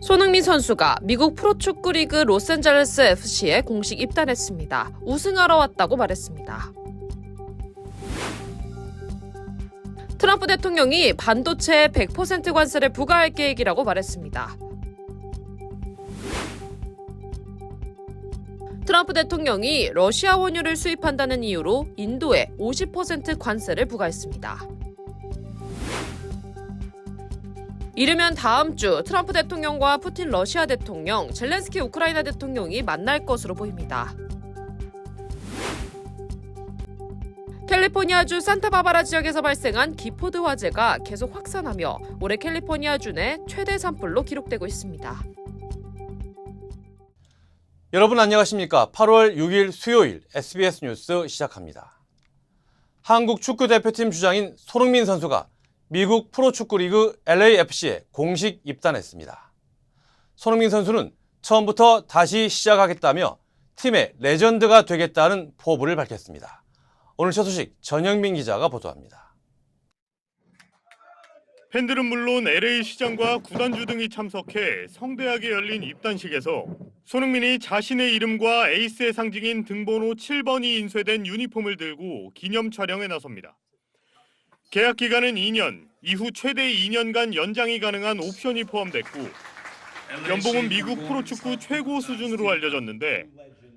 손흥민 선수가 미국 프로축구 리그 로스앤젤레스 FC에 공식 입단했습니다. 우승하러 왔다고 말했습니다. 트럼프 대통령이 반도체에 100% 관세를 부과할 계획이라고 말했습니다. 트럼프 대통령이 러시아 원유를 수입한다는 이유로 인도에 50% 관세를 부과했습니다. 이르면 다음 주 트럼프 대통령과 푸틴 러시아 대통령, 젤렌스키 우크라이나 대통령이 만날 것으로 보입니다. 캘리포니아주 산타바바라 지역에서 발생한 기포드 화재가 계속 확산하며 올해 캘리포니아주 내 최대 산불로 기록되고 있습니다. 여러분 안녕하십니까? 8월 6일 수요일 SBS 뉴스 시작합니다. 한국 축구대표팀 주장인 손흥민 선수가 미국 프로축구 리그 LAFC에 공식 입단했습니다. 손흥민 선수는 처음부터 다시 시작하겠다며 팀의 레전드가 되겠다는 포부를 밝혔습니다. 오늘 첫 소식 전영민 기자가 보도합니다. 팬들은 물론 LA 시장과 구단주 등이 참석해 성대하게 열린 입단식에서 손흥민이 자신의 이름과 에이스의 상징인 등번호 7번이 인쇄된 유니폼을 들고 기념 촬영에 나섭니다. 계약 기간은 2년, 이후 최대 2년간 연장이 가능한 옵션이 포함됐고 연봉은 미국 프로축구 최고 수준으로 알려졌는데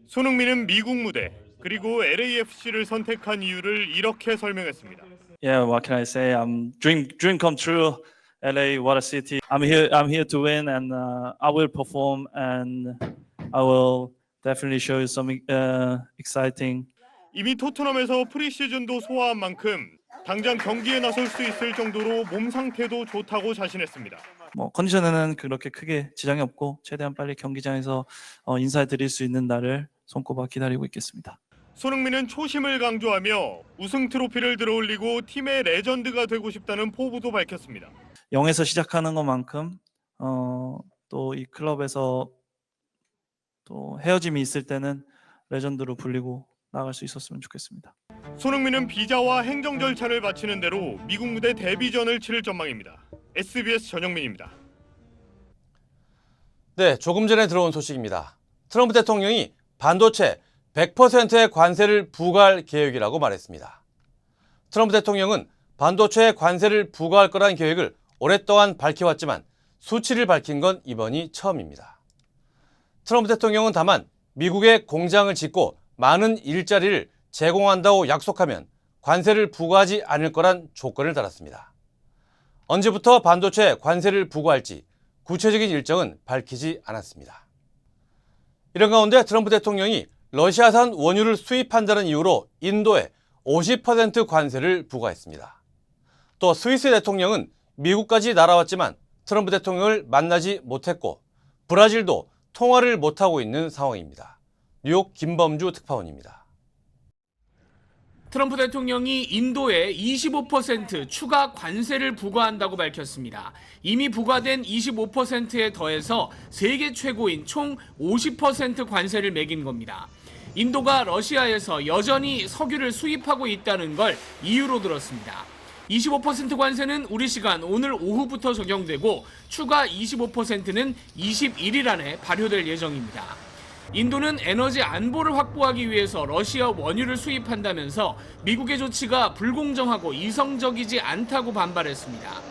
손흥민은 미국 무대 그리고 LAFC를 선택한 이유를 이렇게 설명했습니다. Yeah, what can I say? Dream come true. LA, what a city. I'm here to win, and I will perform, and I will definitely show you something exciting. 이미 토트넘에서 프리시즌도 소화한 만큼 당장 경기에 나설 수 있을 정도로 몸 상태도 좋다고 자신했습니다. 컨디션에는 그렇게 크게 지장이 없고 최대한 빨리 경기장에서 인사드릴 수 있는 날을 손꼽아 기다리고 있겠습니다. 손흥민은 초심을 강조하며 우승 트로피를 들어올리고 팀의 레전드가 되고 싶다는 포부도 밝혔습니다. 0에서 시작하는 것만큼 또 이 클럽에서 또 헤어짐이 있을 때는 레전드로 불리고 나갈 수 있었으면 좋겠습니다. 손흥민은 비자와 행정 절차를 마치는 대로 미국 무대 데뷔전을 치를 전망입니다. SBS 전영민입니다. 네, 조금 전에 들어온 소식입니다. 트럼프 대통령이 반도체 100%의 관세를 부과할 계획이라고 말했습니다. 트럼프 대통령은 반도체에 관세를 부과할 거란 계획을 오랫동안 밝혀왔지만 수치를 밝힌 건 이번이 처음입니다. 트럼프 대통령은 다만 미국에 공장을 짓고 많은 일자리를 제공한다고 약속하면 관세를 부과하지 않을 거란 조건을 달았습니다. 언제부터 반도체 관세를 부과할지 구체적인 일정은 밝히지 않았습니다. 이런 가운데 트럼프 대통령이 러시아산 원유를 수입한다는 이유로 인도에 50% 관세를 부과했습니다. 또 스위스 대통령은 미국까지 날아왔지만 트럼프 대통령을 만나지 못했고 브라질도 통화를 못하고 있는 상황입니다. 뉴욕 김범주 특파원입니다. 트럼프 대통령이 인도에 25% 추가 관세를 부과한다고 밝혔습니다. 이미 부과된 25%에 더해서 세계 최고인 총 50% 관세를 매긴 겁니다. 인도가 러시아에서 여전히 석유를 수입하고 있다는 걸 이유로 들었습니다. 25% 관세는 우리 시간 오늘 오후부터 적용되고 추가 25%는 21일 안에 발효될 예정입니다. 인도는 에너지 안보를 확보하기 위해서 러시아 원유를 수입한다면서 미국의 조치가 불공정하고 이성적이지 않다고 반발했습니다.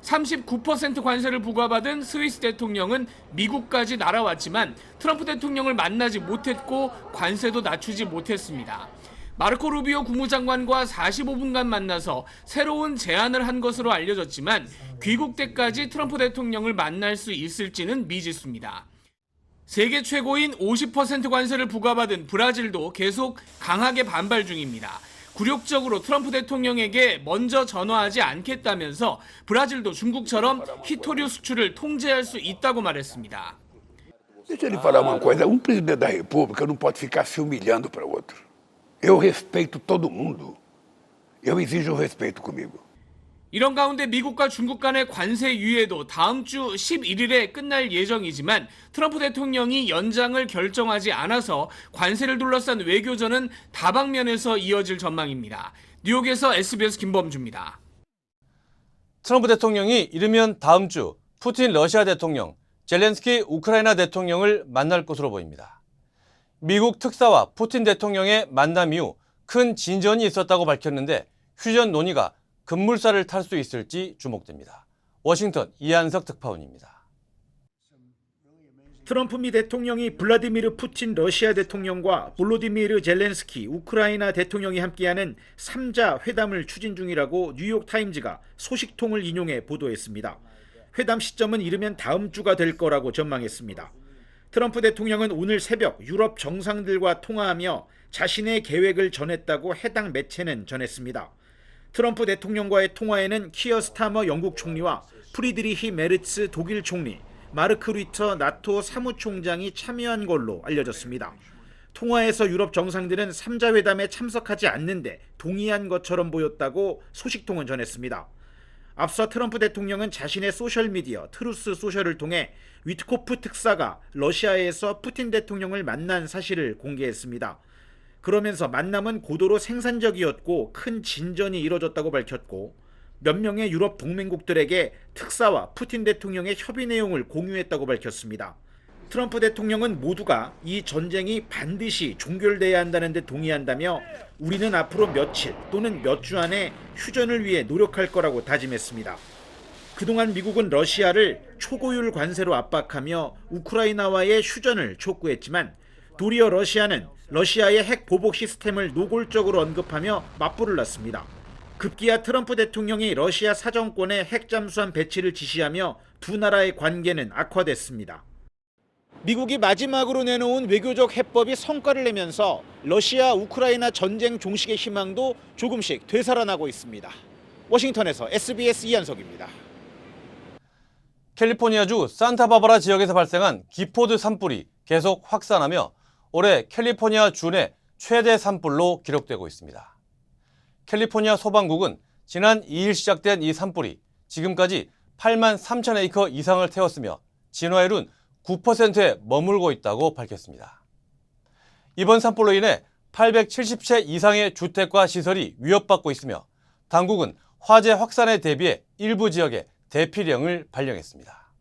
39% 관세를 부과받은 스위스 대통령은 미국까지 날아왔지만 트럼프 대통령을 만나지 못했고 관세도 낮추지 못했습니다. 마르코 루비오 국무장관과 45분간 만나서 새로운 제안을 한 것으로 알려졌지만 귀국 때까지 트럼프 대통령을 만날 수 있을지는 미지수입니다. 세계 최고인 50% 관세를 부과받은 브라질도 계속 강하게 반발 중입니다. 굴욕적으로 트럼프 대통령에게 먼저 전화하지 않겠다면서 브라질도 중국처럼 히토류 수출을 통제할 수 있다고 말했습니다. Deixa eu lhe falar uma coisa, presidente da República não pode ficar se humilhando para o outro. Eu respeito todo mundo. Eu exijo respeito comigo. 이런 가운데 미국과 중국 간의 관세 유예도 다음 주 11일에 끝날 예정이지만 트럼프 대통령이 연장을 결정하지 않아서 관세를 둘러싼 외교전은 다방면에서 이어질 전망입니다. 뉴욕에서 SBS 김범주입니다. 트럼프 대통령이 이르면 다음 주 푸틴 러시아 대통령, 젤렌스키 우크라이나 대통령을 만날 것으로 보입니다. 미국 특사와 푸틴 대통령의 만남 이후 큰 진전이 있었다고 밝혔는데 휴전 논의가 급물살을 탈 수 있을지 주목됩니다. 워싱턴 이한석 특파원입니다. 트럼프 미 대통령이 블라디미르 푸틴 러시아 대통령과 볼로디미르 젤렌스키 우크라이나 대통령이 함께하는 3자 회담을 추진 중이라고 뉴욕타임즈가 소식통을 인용해 보도했습니다. 회담 시점은 이르면 다음 주가 될 거라고 전망했습니다. 트럼프 대통령은 오늘 새벽 유럽 정상들과 통화하며 자신의 계획을 전했다고 해당 매체는 전했습니다. 트럼프 대통령과의 통화에는 키어 스타머 영국 총리와 프리드리히 메르츠 독일 총리, 마르크 류터 나토 사무총장이 참여한 걸로 알려졌습니다. 통화에서 유럽 정상들은 3자 회담에 참석하지 않는데 동의한 것처럼 보였다고 소식통은 전했습니다. 앞서 트럼프 대통령은 자신의 소셜미디어 트루스 소셜을 통해 위트코프 특사가 러시아에서 푸틴 대통령을 만난 사실을 공개했습니다. 그러면서 만남은 고도로 생산적이었고 큰 진전이 이뤄졌다고 밝혔고 몇 명의 유럽 동맹국들에게 특사와 푸틴 대통령의 협의 내용을 공유했다고 밝혔습니다. 트럼프 대통령은 모두가 이 전쟁이 반드시 종결돼야 한다는 데 동의한다며 우리는 앞으로 며칠 또는 몇 주 안에 휴전을 위해 노력할 거라고 다짐했습니다. 그동안 미국은 러시아를 초고율 관세로 압박하며 우크라이나와의 휴전을 촉구했지만 도리어 러시아는 러시아의 핵 보복 시스템을 노골적으로 언급하며 맞불을 놨습니다. 급기야 트럼프 대통령이 러시아 사정권에 핵 잠수함 배치를 지시하며 두 나라의 관계는 악화됐습니다. 미국이 마지막으로 내놓은 외교적 해법이 성과를 내면서 러시아 우크라이나 전쟁 종식의 희망도 조금씩 되살아나고 있습니다. 워싱턴에서 SBS 이한석입니다. 캘리포니아주 산타바바라 지역에서 발생한 기포드 산불이 계속 확산하며 올해 캘리포니아 주 내 최대 산불로 기록되고 있습니다. 캘리포니아 소방국은 지난 2일 시작된 이 산불이 지금까지 8만 3천 에이커 이상을 태웠으며 진화율은 9%에 머물고 있다고 밝혔습니다. 이번 산불로 인해 870채 이상의 주택과 시설이 위협받고 있으며 당국은 화재 확산에 대비해 일부 지역에 대피령을 발령했습니다.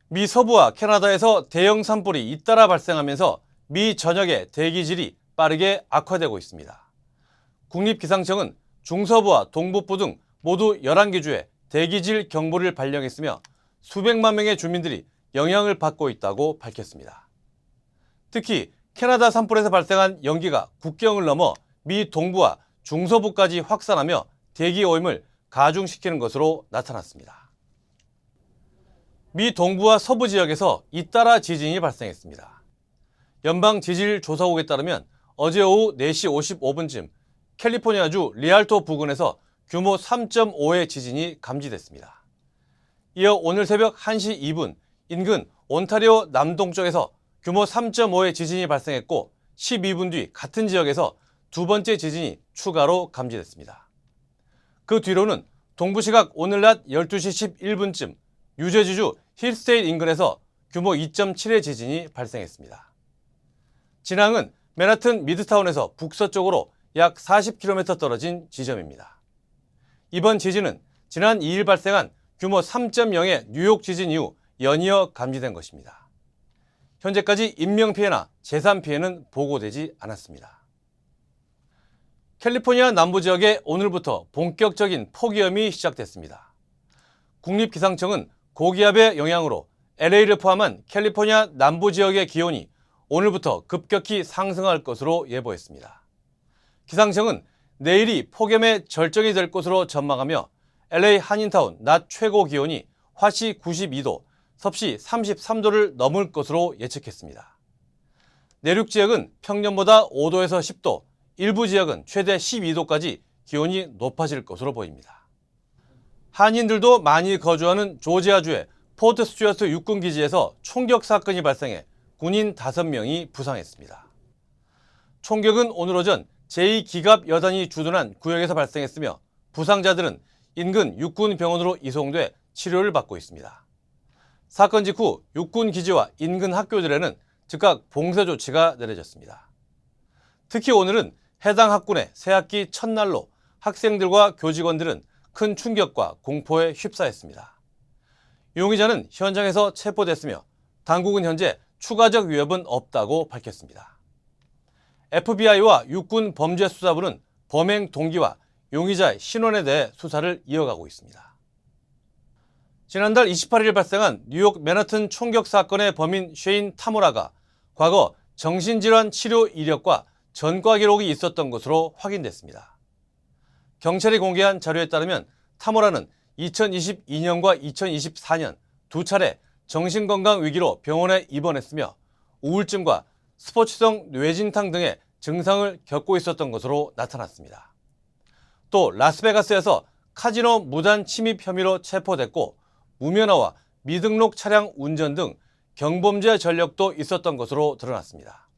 미 서부와 캐나다에서 대형 산불이 잇따라 발생하면서 미 전역의 대기질이 빠르게 악화되고 있습니다. 국립기상청은 중서부와 동북부 등 모두 11개 주에 대기질 경보를 발령했으며 수백만 명의 주민들이 영향을 받고 있다고 밝혔습니다. 특히 캐나다 산불에서 발생한 연기가 국경을 넘어 미 동부와 중서부까지 확산하며 대기 오염을 가중시키는 것으로 나타났습니다. 미 동부와 서부 지역에서 잇따라 지진이 발생했습니다. 연방지질조사국에 따르면 어제 오후 4시 55분쯤 캘리포니아주 리알토 부근에서 규모 3.5의 지진이 감지됐습니다. 이어 오늘 새벽 1시 2분 인근 온타리오 남동쪽에서 규모 3.5의 지진이 발생했고 12분 뒤 같은 지역에서 두 번째 지진이 추가로 감지됐습니다. 그 뒤로는 동부시각 오늘 낮 12시 11분쯤 뉴저지주 힐스테이트 인근에서 규모 2.7의 지진이 발생했습니다. 진앙은 맨하튼 미드타운에서 북서쪽으로 약 40km 떨어진 지점입니다. 이번 지진은 지난 2일 발생한 규모 3.0의 뉴욕 지진 이후 연이어 감지된 것입니다. 현재까지 인명피해나 재산피해는 보고되지 않았습니다. 캘리포니아 남부 지역에 오늘부터 본격적인 폭염이 시작됐습니다. 국립기상청은 고기압의 영향으로 LA를 포함한 캘리포니아 남부 지역의 기온이 오늘부터 급격히 상승할 것으로 예보했습니다. 기상청은 내일이 폭염의 절정이 될 것으로 전망하며 LA 한인타운 낮 최고 기온이 화씨 92도, 섭씨 33도를 넘을 것으로 예측했습니다. 내륙 지역은 평년보다 5도에서 10도, 일부 지역은 최대 12도까지 기온이 높아질 것으로 보입니다. 한인들도 많이 거주하는 조지아주의 포트 스튜어트 육군기지에서 총격 사건이 발생해 군인 5명이 부상했습니다. 총격은 오늘 오전 제2기갑여단이 주둔한 구역에서 발생했으며 부상자들은 인근 육군병원으로 이송돼 치료를 받고 있습니다. 사건 직후 육군기지와 인근 학교들에는 즉각 봉쇄 조치가 내려졌습니다. 특히 오늘은 해당 학군의 새학기 첫날로 학생들과 교직원들은 큰 충격과 공포에 휩싸였습니다. 용의자는 현장에서 체포됐으며 당국은 현재 추가적 위협은 없다고 밝혔습니다. FBI와 육군 범죄수사부는 범행 동기와 용의자의 신원에 대해 수사를 이어가고 있습니다. 지난달 28일 발생한 뉴욕 맨하튼 총격 사건의 범인 쉐인 타무라가 과거 정신질환 치료 이력과 전과 기록이 있었던 것으로 확인됐습니다. 경찰이 공개한 자료에 따르면 타무라는 2022년과 2024년 두 차례 정신건강 위기로 병원에 입원했으며 우울증과 스포츠성 뇌진탕 등의 증상을 겪고 있었던 것으로 나타났습니다. 또 라스베가스에서 카지노 무단 침입 혐의로 체포됐고 무면허와 미등록 차량 운전 등 경범죄 전력도 있었던 것으로 드러났습니다.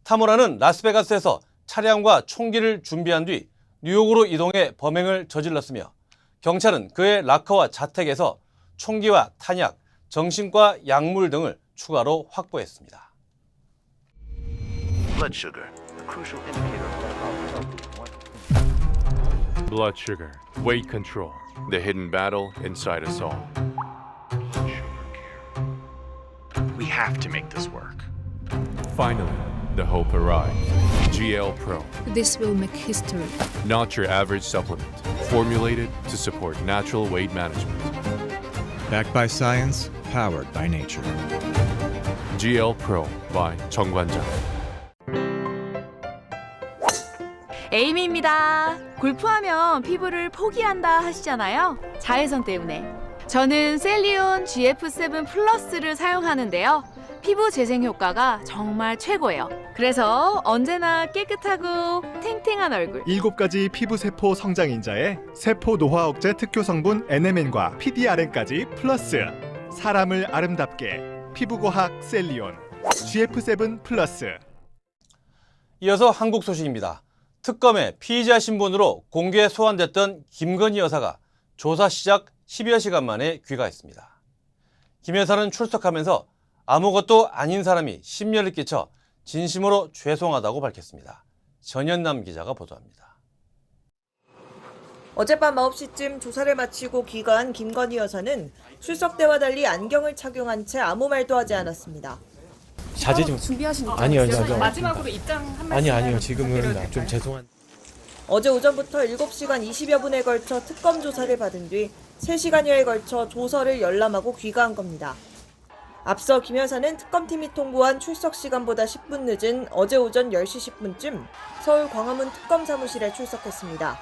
타무라는 라스베가스에서 차량과 총기를 준비한 뒤 뉴욕으로 이동해 범행을 저질렀으며 경찰은 그의 락커와 자택에서 총기와 탄약, 정신과 약물 등을 추가로 확보했습니다. Blood sugar, a crucial indicator of Blood sugar, weight control, the hidden battle inside us all. We have to make this work. Finally, the hope arrives. GL Pro, This will make history. not your average supplement, formulated to support natural weight management. Backed by science, powered by nature. GL Pro by 정관장. 에이미입니다. 골프하면 피부를 포기한다 하시잖아요. 자외선 때문에. 저는 셀리온 GF7 플러스를 사용하는데요. 피부 재생 효과가 정말 최고예요. 그래서 언제나 깨끗하고 탱탱한 얼굴. 7가지 피부세포 성장인자에 세포 노화 억제 특효 성분 NMN과 PDRN까지 플러스. 사람을 아름답게 피부과학 셀리온 GF7 플러스. 이어서 한국 소식입니다. 특검의 피의자 신분으로 공개 소환됐던 김건희 여사가 조사 시작 10여 시간 만에 귀가했습니다. 김 여사는 출석하면서 아무것도 아닌 사람이 심려를 끼쳐 진심으로 죄송하다고 밝혔습니다. 전현남 기자가 보도합니다. 어젯밤 9시쯤 조사를 마치고 귀가한 김건희 여사는 출석 때와 달리 안경을 착용한 채 아무 말도 하지 않았습니다. 자제 좀 준비하신 거 아니요. 마지막으로 입장 한 말씀. 아니요. 지금은 좀 죄송한. 어제 오전부터 7시간 20여 분에 걸쳐 특검 조사를 받은 뒤 3시간여에 걸쳐 조서를 열람하고 귀가한 겁니다. 앞서 김 여사는 특검팀이 통보한 출석 시간보다 10분 늦은 어제 오전 10시 10분쯤 서울 광화문 특검 사무실에 출석했습니다.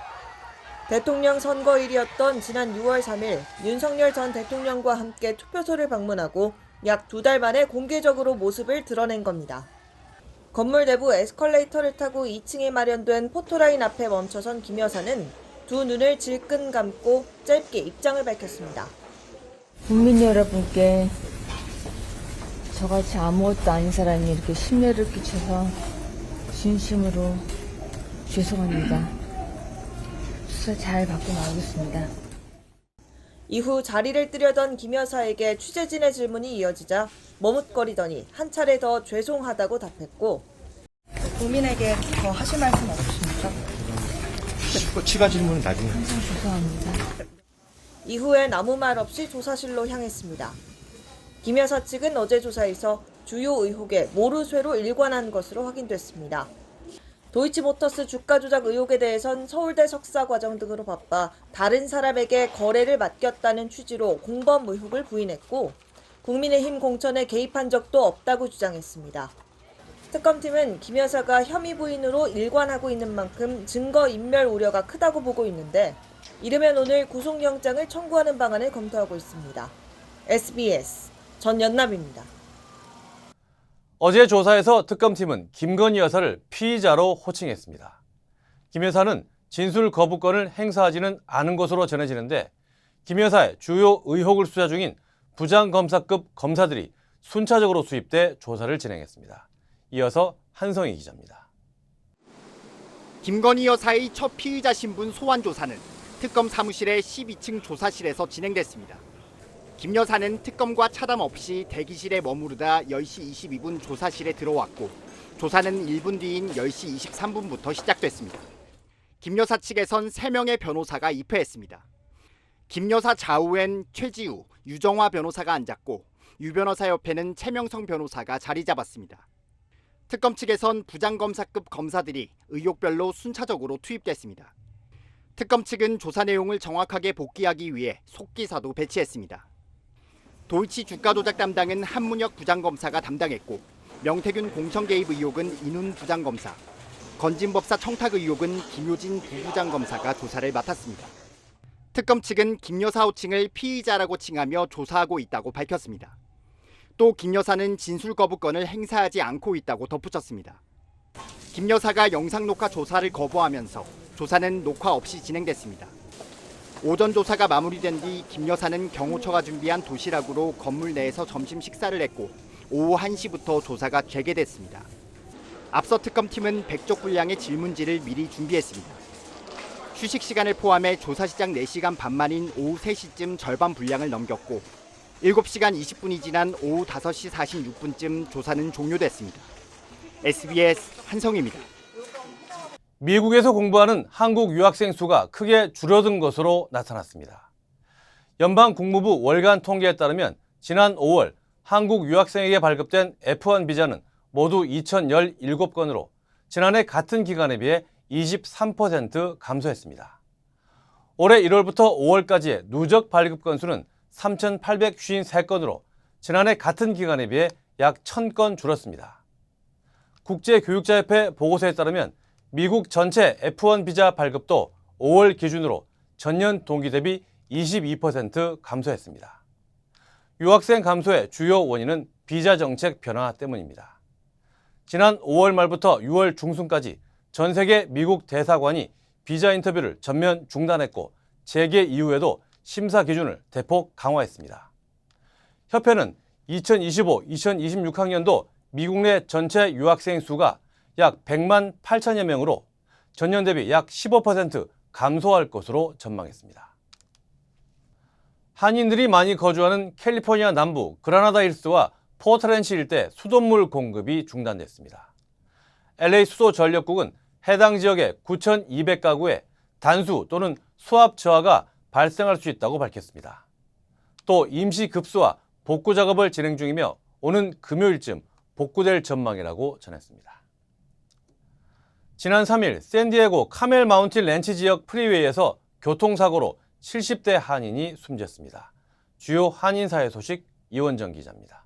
대통령 선거일이었던 지난 6월 3일 윤석열 전 대통령과 함께 투표소를 방문하고 약 2달 만에 공개적으로 모습을 드러낸 겁니다. 건물 내부 에스컬레이터를 타고 2층에 마련된 포토라인 앞에 멈춰선 김 여사는 두 눈을 질끈 감고 짧게 입장을 밝혔습니다. 국민 여러분께 저같이 아무것도 아닌 사람이 이렇게 심려를 끼쳐서 진심으로 죄송합니다. 수사 잘 받고 나오겠습니다. 이후 자리를 뜨려던 김 여사에게 취재진의 질문이 이어지자 머뭇거리더니 한 차례 더 죄송하다고 답했고 국민에게 더 하실 말씀 없으십니까? 추가 질문은 나중에. 항상 죄송합니다. 이후엔 아무 말 없이 조사실로 향했습니다. 김 여사 측은 어제 조사에서 주요 의혹에 모르쇠로 일관한 것으로 확인됐습니다. 도이치모터스 주가 조작 의혹에 대해선 서울대 석사 과정 등으로 바빠 다른 사람에게 거래를 맡겼다는 취지로 공범 의혹을 부인했고 국민의힘 공천에 개입한 적도 없다고 주장했습니다. 특검팀은 김 여사가 혐의 부인으로 일관하고 있는 만큼 증거인멸 우려가 크다고 보고 있는데 이르면 오늘 구속영장을 청구하는 방안을 검토하고 있습니다. SBS 전연남입니다. 어제 조사에서 특검팀은 김건희 여사를 피의자로 호칭했습니다. 김 여사는 진술 거부권을 행사하지는 않은 것으로 전해지는데 김 여사의 주요 의혹을 수사 중인 부장검사급 검사들이 순차적으로 수입돼 조사를 진행했습니다. 이어서 한성희 기자입니다. 김건희 여사의 첫 피의자 신분 소환 조사는 특검 사무실의 12층 조사실에서 진행됐습니다. 김 여사는 특검과 차담 없이 대기실에 머무르다 10시 22분 조사실에 들어왔고 조사는 1분 뒤인 10시 23분부터 시작됐습니다. 김 여사 측에선 3명의 변호사가 입회했습니다. 김 여사 좌우엔 최지우, 유정화 변호사가 앉았고 유 변호사 옆에는 최명성 변호사가 자리 잡았습니다. 특검 측에선 부장검사급 검사들이 의혹별로 순차적으로 투입됐습니다. 특검 측은 조사 내용을 정확하게 복귀하기 위해 속기사도 배치했습니다. 도이치 주가 조작 담당은 한문혁 부장검사가 담당했고 명태균 공천 개입 의혹은 인훈 부장검사, 건진법사 청탁 의혹은 김효진 부부장검사가 조사를 맡았습니다. 특검 측은 김 여사 호칭을 피의자라고 칭하며 조사하고 있다고 밝혔습니다. 또 김 여사는 진술 거부권을 행사하지 않고 있다고 덧붙였습니다. 김 여사가 영상 녹화 조사를 거부하면서 조사는 녹화 없이 진행됐습니다. 오전 조사가 마무리된 뒤 김 여사는 경호처가 준비한 도시락으로 건물 내에서 점심 식사를 했고 오후 1시부터 조사가 재개됐습니다. 앞서 특검팀은 100쪽 분량의 질문지를 미리 준비했습니다. 휴식 시간을 포함해 조사 시작 4시간 반 만인 오후 3시쯤 절반 분량을 넘겼고 7시간 20분이 지난 오후 5시 46분쯤 조사는 종료됐습니다. SBS 한성희입니다. 미국에서 공부하는 한국 유학생 수가 크게 줄어든 것으로 나타났습니다. 연방국무부 월간 통계에 따르면 지난 5월 한국 유학생에게 발급된 F1 비자는 모두 2,017건으로 지난해 같은 기간에 비해 23% 감소했습니다. 올해 1월부터 5월까지의 누적 발급 건수는 3,853건으로 지난해 같은 기간에 비해 약 1,000건 줄었습니다. 국제교육자협회 보고서에 따르면 미국 전체 F1 비자 발급도 5월 기준으로 전년 동기 대비 22% 감소했습니다. 유학생 감소의 주요 원인은 비자 정책 변화 때문입니다. 지난 5월 말부터 6월 중순까지 전 세계 미국 대사관이 비자 인터뷰를 전면 중단했고 재개 이후에도 심사 기준을 대폭 강화했습니다. 협회는 2025-2026학년도 미국 내 전체 유학생 수가 약 100만 8천여 명으로 전년 대비 약 15% 감소할 것으로 전망했습니다. 한인들이 많이 거주하는 캘리포니아 남부 그라나다 힐스와 포트랜시 일대 수돗물 공급이 중단됐습니다. LA 수도 전력국은 해당 지역의 9,200가구에 단수 또는 수압 저하가 발생할 수 있다고 밝혔습니다. 또 임시 급수와 복구 작업을 진행 중이며 오는 금요일쯤 복구될 전망이라고 전했습니다. 지난 3일 샌디에고 카멜 마운틴 렌치 지역 프리웨이에서 교통사고로 70대 한인이 숨졌습니다. 주요 한인사회 소식 이원정 기자입니다.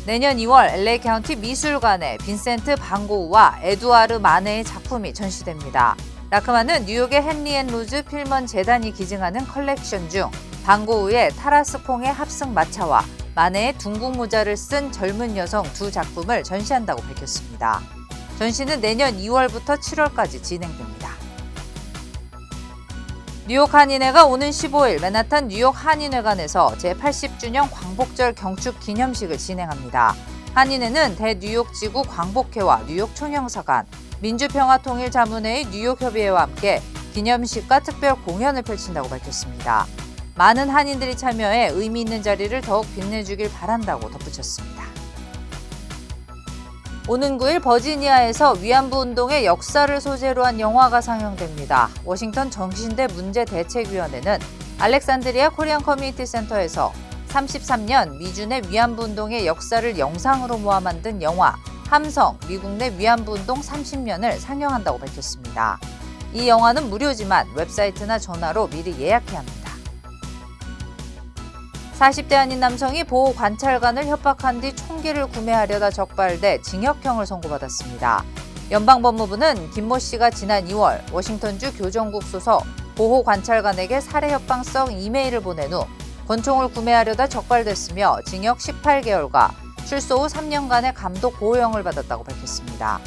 내년 2월 LA 카운티 미술관에 빈센트 반 고흐와 에두아르 마네의 작품이 전시됩니다. 라크만은 뉴욕의 헨리 앤 로즈 필먼 재단이 기증하는 컬렉션 중 반 고흐의 타라스콩의 합승 마차와 마네의 둥근 모자를 쓴 젊은 여성 두 작품을 전시한다고 밝혔습니다. 전시는 내년 2월부터 7월까지 진행됩니다. 뉴욕 한인회가 오는 15일 맨하탄 뉴욕 한인회관에서 제80주년 광복절 경축 기념식을 진행합니다. 한인회는 대뉴욕지구 광복회와 뉴욕 총영사관, 민주평화통일자문회의 뉴욕협의회와 함께 기념식과 특별 공연을 펼친다고 밝혔습니다. 많은 한인들이 참여해 의미 있는 자리를 더욱 빛내주길 바란다고 덧붙였습니다. 오는 9일 버지니아에서 위안부 운동의 역사를 소재로 한 영화가 상영됩니다. 워싱턴 정신대 문제대책위원회는 알렉산드리아 코리안 커뮤니티 센터에서 33년 미준의 위안부 운동의 역사를 영상으로 모아 만든 영화 함성 미국 내 위안부 운동 30년을 상영한다고 밝혔습니다. 이 영화는 무료지만 웹사이트나 전화로 미리 예약해야 합니다. 40대 한인 남성이 보호 관찰관을 협박한 뒤 총기를 구매하려다 적발돼 징역형을 선고받았습니다. 연방법무부는 김모 씨가 지난 2월 워싱턴주 교정국 소속 보호 관찰관에게 살해 협박성 이메일을 보낸 후 권총을 구매하려다 적발됐으며 징역 18개월과 출소 후 3년간의 감독 보호형을 받았다고 밝혔습니다.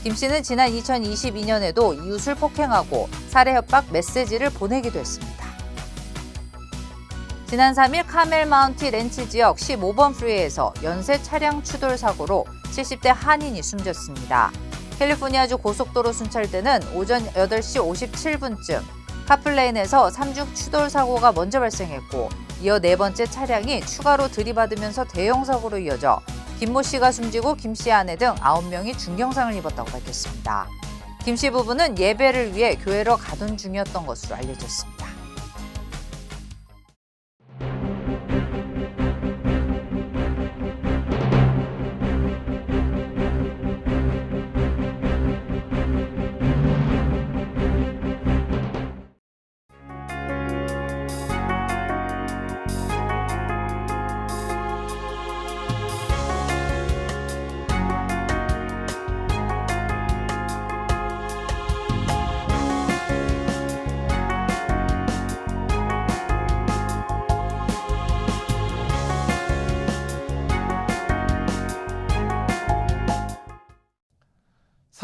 김 씨는 지난 2022년에도 이웃을 폭행하고 살해 협박 메시지를 보내기도 했습니다. 지난 3일 카멜 마운틴 렌치 지역 15번 프리웨이에서 연쇄 차량 추돌 사고로 70대 한인이 숨졌습니다. 캘리포니아주 고속도로 순찰대는 오전 8시 57분쯤 카플레인에서 3중 추돌 사고가 먼저 발생했고 이어 네 번째 차량이 추가로 들이받으면서 대형 사고로 이어져 김모 씨가 숨지고 김 씨 아내 등 9명이 중경상을 입었다고 밝혔습니다. 김 씨 부부는 예배를 위해 교회로 가던 중이었던 것으로 알려졌습니다.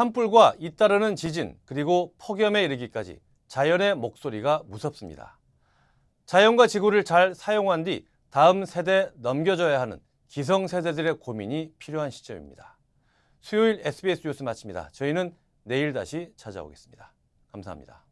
산불과 잇따르는 지진 그리고 폭염에 이르기까지 자연의 목소리가 무섭습니다. 자연과 지구를 잘 사용한 뒤 다음 세대에 넘겨줘야 하는 기성세대들의 고민이 필요한 시점입니다. 수요일 SBS 뉴스 마칩니다. 저희는 내일 다시 찾아오겠습니다. 감사합니다.